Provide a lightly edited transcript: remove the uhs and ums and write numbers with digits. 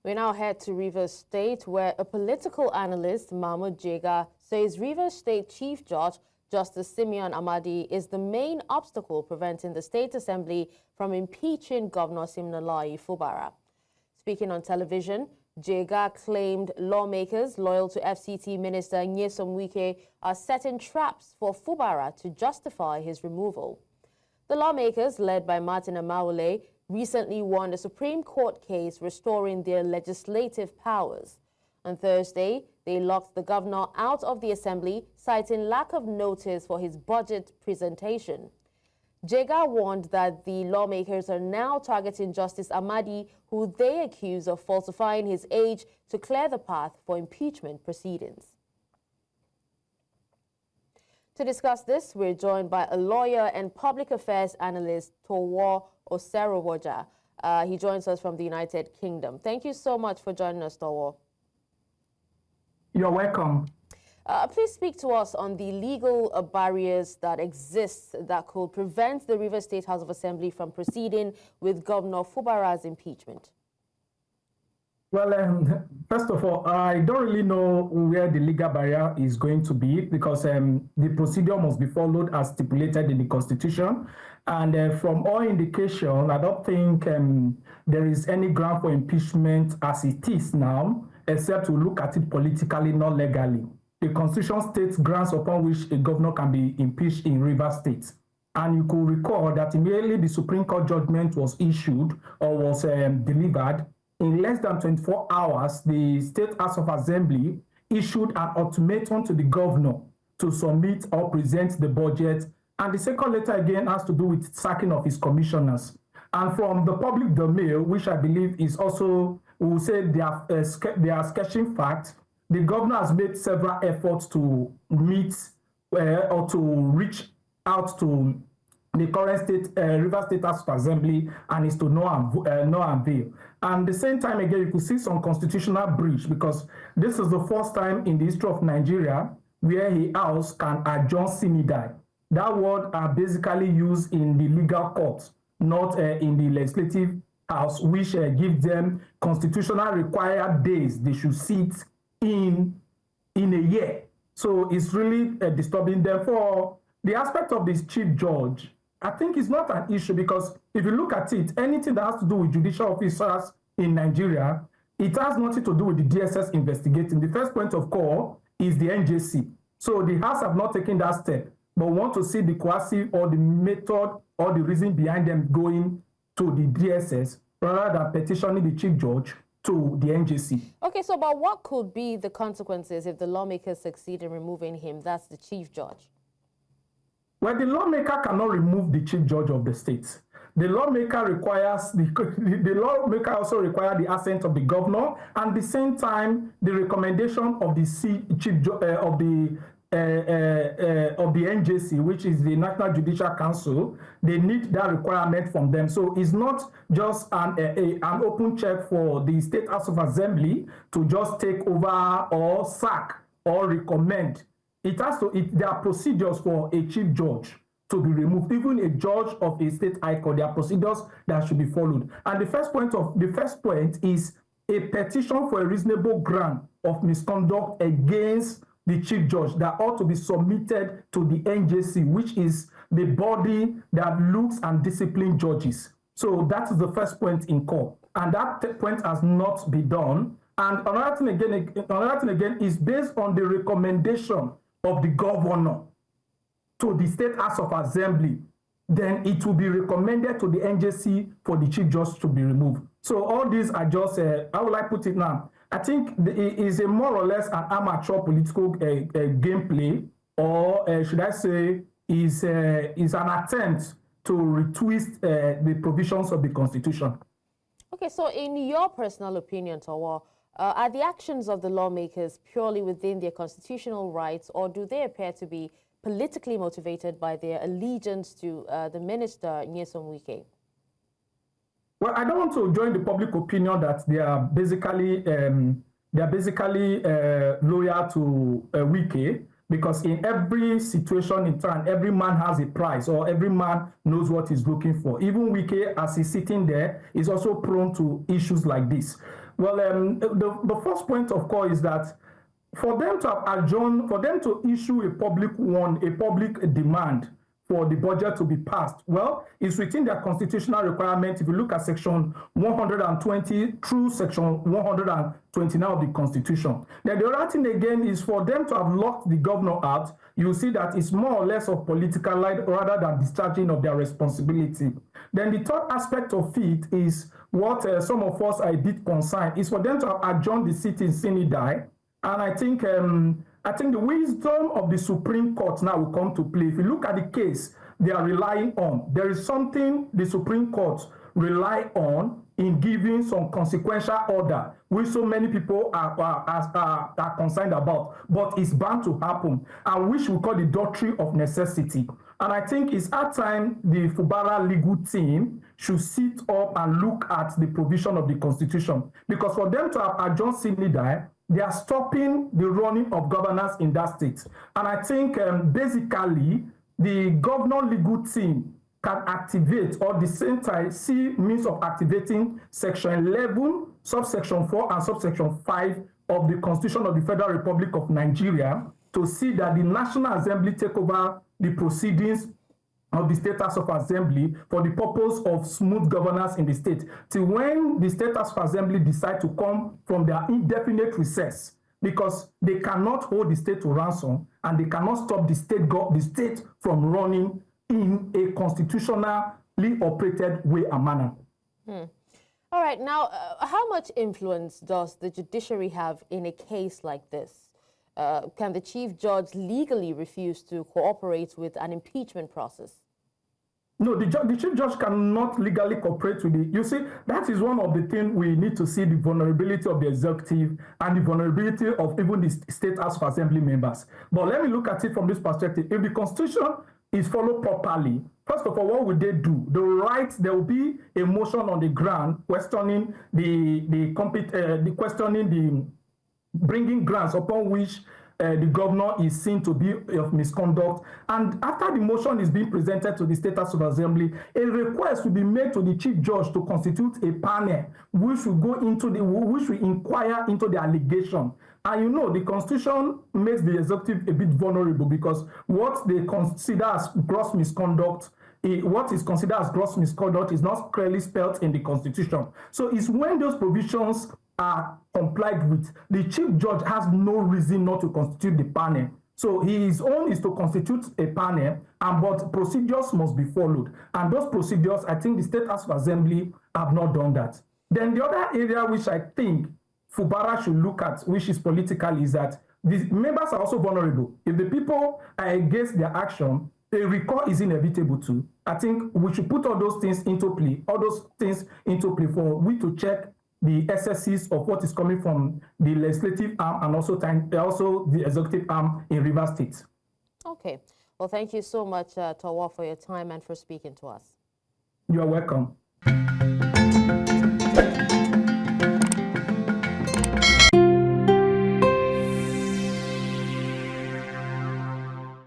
We now head to Rivers State, where a political analyst, Mahmud Jega, says Rivers State Chief Judge Justice Simeon Amadi is the main obstacle preventing the State Assembly from impeaching Governor Siminalayi Fubara. Speaking on television, Jega claimed lawmakers loyal to FCT Minister Nyesom Wike are setting traps for Fubara to justify his removal. The lawmakers, led by Martin Amaewhule, recently won a Supreme Court case restoring their legislative powers. On Thursday, they locked the governor out of the assembly, citing lack of notice for his budget presentation. Jega warned that the lawmakers are now targeting Justice Amadi, who they accuse of falsifying his age to clear the path for impeachment proceedings. To discuss this, we're joined by a lawyer and public affairs analyst, Tohwo Oseruvwoja. He joins us from the United Kingdom. Thank you so much for joining us, Tohwo. You're welcome. Please speak to us on the legal barriers that exist that could prevent the Rivers State House of Assembly from proceeding with Governor Fubara's impeachment. Well, first of all, I don't really know where the legal barrier is going to be because the procedure must be followed as stipulated in the Constitution. And from all indication, I don't think there is any ground for impeachment as it is now, except to look at it politically, not legally. The Constitution states grounds upon which a governor can be impeached in Rivers State. And you could recall that immediately the Supreme Court judgment was issued or was delivered, in less than 24 hours, the State House of Assembly issued an ultimatum to the governor to submit or present the budget. And the second letter again has to do with sacking of his commissioners. And from the public domain, which I believe is also, we will say they are sketching facts, the governor has made several efforts to meet or to reach out to the current Rivers State House of Assembly, and is to no avail. And at the same time, again, you could see some constitutional breach because this is the first time in the history of Nigeria where a house can adjourn sine die. That word are basically used in the legal court, not in the legislative house, which gives them constitutional required days they should sit in a year. So it's really disturbing. Therefore, the aspect of this chief judge, I think it's not an issue because if you look at it, anything that has to do with judicial officers in Nigeria, it has nothing to do with the DSS investigating. The first point of call is the NJC. So the House have not taken that step, but want to see the coercive or the method or the reason behind them going to the DSS rather than petitioning the chief judge to the NJC. Okay, so but what could be the consequences if the lawmakers succeed in removing him? That's the chief judge. Well, the lawmaker cannot remove the chief judge of the state. The lawmaker requires the lawmaker also requires the assent of the governor, and at the same time the recommendation of the chief of the NJC, which is the National Judicial Council. They need that requirement from them. So it's not just an open check for the State House of Assembly to just take over or sack or recommend. It has to. There are procedures for a chief judge to be removed. Even a judge of a state high court, there are procedures that should be followed. And the first point is a petition for a reasonable ground of misconduct against the chief judge that ought to be submitted to the NJC, which is the body that looks and disciplines judges. So that is the first point in court, and that point has not been done. And another thing again is based on the recommendation of the governor to the State House of Assembly, then it will be recommended to the NJC for the chief judge to be removed. So all these are just, how will I put it now? I think it is a more or less an amateur political gameplay, or should I say, is an attempt to retwist the provisions of the Constitution. Okay, so in your personal opinion, Tohwo, are the actions of the lawmakers purely within their constitutional rights, or do they appear to be politically motivated by their allegiance to the minister, Nyesom Wike? Well, I don't want to join the public opinion that they are basically loyal to Wike, because in every situation in turn, every man has a price, or every man knows what he's looking for. Even Wike, as he's sitting there, is also prone to issues like this. Well, the first point, of course, is that for them to have adjourned, for them to issue a public demand for the budget to be passed, well, it's within their constitutional requirement. If you look at section 120 through section 129 of the Constitution. Then the other thing again is for them to have locked the governor out. You see that it's more or less of political light rather than discharging of their responsibility. Then the third aspect of it is what some of us are a bit concerned is for them to have adjourned the sitting Sinidai. And I think the wisdom of the Supreme Court now will come to play. If you look at the case they are relying on, there is something the Supreme Court rely on in giving some consequential order, which so many people are concerned about, but it's bound to happen, and which we call the doctrine of necessity. And I think it's at time the Fubara legal team should sit up and look at the provision of the Constitution, because for them to have adjourned Sinidai, they are stopping the running of governance in that state. And I think basically the governor legal team can activate, or the same time see means of activating section 11, subsection 4 and subsection 5 of the Constitution of the Federal Republic of Nigeria to see that the National Assembly take over the proceedings of the State House of Assembly for the purpose of smooth governance in the state, till when the State House of Assembly decide to come from their indefinite recess, because they cannot hold the state to ransom and they cannot stop the state from running in a constitutionally operated way and manner. All right, now, how much influence does the judiciary have in a case like this? Can the Chief Judge legally refuse to cooperate with an impeachment process? No, the Chief Judge cannot legally cooperate with it. You see, that is one of the things we need to see, the vulnerability of the executive and the vulnerability of even the State House of Assembly members. But let me look at it from this perspective. If the Constitution is followed properly, first of all, what would they do? There will be a motion on the ground questioning bringing grounds upon which the governor is seen to be of misconduct. And after the motion is being presented to the State House of Assembly, a request will be made to the Chief Judge to constitute a panel which will inquire into the allegation. And you know, the Constitution makes the executive a bit vulnerable, because what they consider as gross misconduct, what is considered as gross misconduct is not clearly spelled in the Constitution. So it's when those provisions are complied with, the Chief Judge has no reason not to constitute the panel. So his own is to constitute a panel, but procedures must be followed. And those procedures, I think the State House of Assembly have not done that. Then the other area which I think Fubara should look at, which is political, is that the members are also vulnerable. If the people are against their action, a recall is inevitable too. I think we should put all those things into play, for we to check the excesses of what is coming from the legislative arm and also the executive arm in Rivers State. Okay. Well, thank you so much, Tohwo, for your time and for speaking to us. You're welcome.